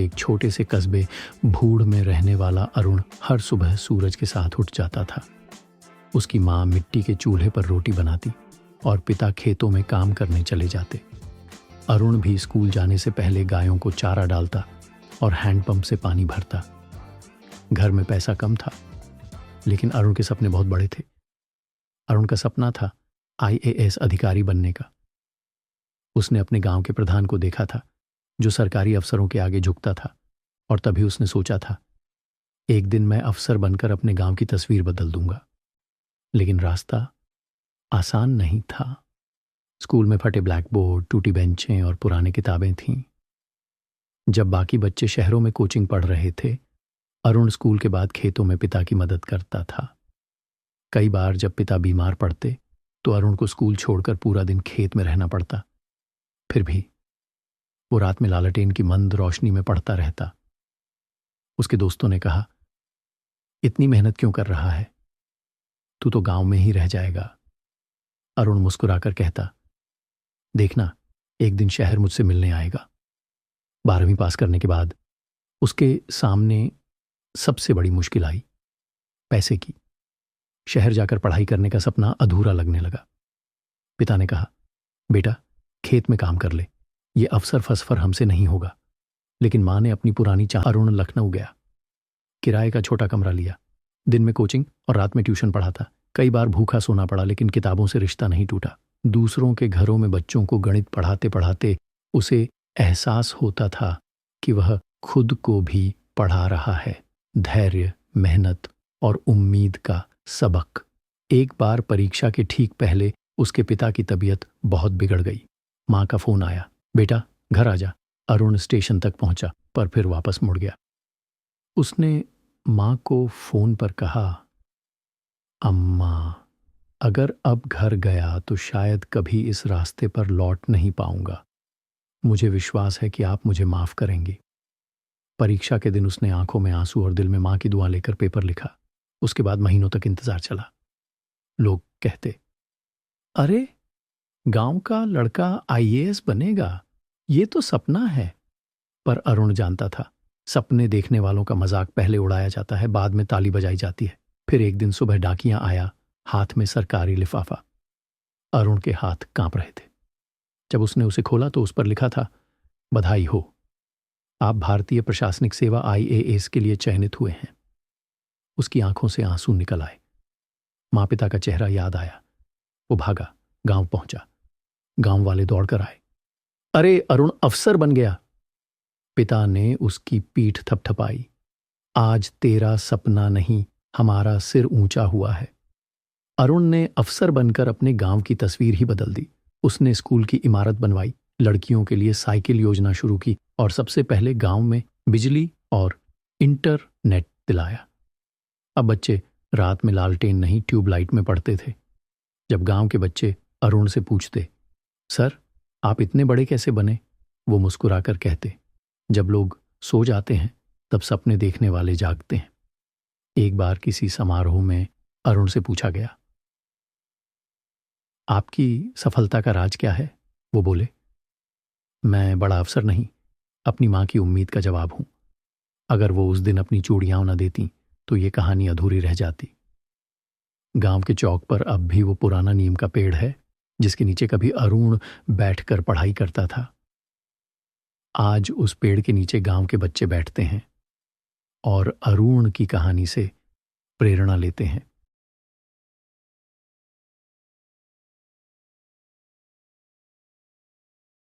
एक छोटे से कस्बे भूड़ में रहने वाला अरुण हर सुबह सूरज के साथ उठ जाता था। उसकी माँ मिट्टी के चूल्हे पर रोटी बनाती और पिता खेतों में काम करने चले जाते। अरुण भी स्कूल जाने से पहले गायों को चारा डालता और हैंडपंप से पानी भरता। घर में पैसा कम था, लेकिन अरुण के सपने बहुत बड़े थे। अरुण का सपना था IAS अधिकारी बनने का। उसने अपने गांव के प्रधान को देखा था, जो सरकारी अफसरों के आगे झुकता था, और तभी उसने सोचा था, एक दिन मैं अफसर बनकर अपने गांव की तस्वीर बदल दूंगा। लेकिन रास्ता आसान नहीं था। स्कूल में फटे ब्लैक बोर्ड, टूटी बेंचें और पुरानी किताबें थीं। जब बाकी बच्चे शहरों में कोचिंग पढ़ रहे थे, अरुण स्कूल के बाद खेतों में पिता की मदद करता था। कई बार जब पिता बीमार पड़ते तो अरुण को स्कूल छोड़कर पूरा दिन खेत में रहना पड़ता। फिर भी वो रात में लालटेन की मंद रोशनी में पढ़ता रहता। उसके दोस्तों ने कहा, इतनी मेहनत क्यों कर रहा है, तू तो गांव में ही रह जाएगा। अरुण मुस्कुराकर कहता, देखना, एक दिन शहर मुझसे मिलने आएगा। 12वीं पास करने के बाद उसके सामने सबसे बड़ी मुश्किल आई, पैसे की। शहर जाकर पढ़ाई करने का सपना अधूरा लगने लगा। पिता ने कहा, बेटा खेत में काम कर ले, ये अफसर फसफर हमसे नहीं होगा। लेकिन मां ने अपनी पुरानी चाह। अरुण लखनऊ गया, किराए का छोटा कमरा लिया, दिन में कोचिंग और रात में ट्यूशन पढ़ाता। कई बार भूखा सोना पड़ा, लेकिन किताबों से रिश्ता नहीं टूटा। दूसरों के घरों में बच्चों को गणित पढ़ाते पढ़ाते उसे एहसास होता था कि वह खुद को भी पढ़ा रहा है। धैर्य, मेहनत और उम्मीद का सबक। एक बार परीक्षा के ठीक पहले उसके पिता की तबीयत बहुत बिगड़ गई। मां का फोन आया, बेटा घर आ जा। अरुण स्टेशन तक पहुंचा, पर फिर वापस मुड़ गया। उसने मां को फोन पर कहा, अम्मा, अगर अब घर गया तो शायद कभी इस रास्ते पर लौट नहीं पाऊंगा। मुझे विश्वास है कि आप मुझे माफ करेंगी। परीक्षा के दिन उसने आंखों में आंसू और दिल में मां की दुआ लेकर पेपर लिखा। उसके बाद महीनों तक इंतजार चला। लोग कहते, अरे गांव का लड़का IAS बनेगा, ये तो सपना है। पर अरुण जानता था, सपने देखने वालों का मजाक पहले उड़ाया जाता है, बाद में ताली बजाई जाती है। फिर एक दिन सुबह डाकिया आया, हाथ में सरकारी लिफाफा। अरुण के हाथ कांप रहे थे। जब उसने उसे खोला तो उस पर लिखा था, बधाई हो, आप भारतीय प्रशासनिक सेवा IAS के लिए चयनित हुए हैं। उसकी आंखों से आंसू निकल आए। माँ पिता का चेहरा याद आया। वो भागा, गांव पहुंचा। गांव वाले दौड़कर आए, अरे अरुण अफसर बन गया। पिता ने उसकी पीठ थपथपाई, आज तेरा सपना नहीं, हमारा सिर ऊंचा हुआ है। अरुण ने अफसर बनकर अपने गांव की तस्वीर ही बदल दी। उसने स्कूल की इमारत बनवाई, लड़कियों के लिए साइकिल योजना शुरू की और सबसे पहले गांव में बिजली और इंटरनेट दिलाया। अब बच्चे रात में लालटेन नहीं, ट्यूबलाइट में पढ़ते थे। जब गांव के बच्चे अरुण से पूछते, सर आप इतने बड़े कैसे बने, वो मुस्कुराकर कहते, जब लोग सो जाते हैं तब सपने देखने वाले जागते हैं। एक बार किसी समारोह में अरुण से पूछा गया, आपकी सफलता का राज क्या है? वो बोले, मैं बड़ा अफसर नहीं, अपनी मां की उम्मीद का जवाब हूं। अगर वो उस दिन अपनी चूड़ियां न देती तो ये कहानी अधूरी रह जाती। गांव के चौक पर अब भी वो पुराना नीम का पेड़ है, जिसके नीचे कभी अरुण बैठकर पढ़ाई करता था। आज उस पेड़ के नीचे गांव के बच्चे बैठते हैं और अरुण की कहानी से प्रेरणा लेते हैं।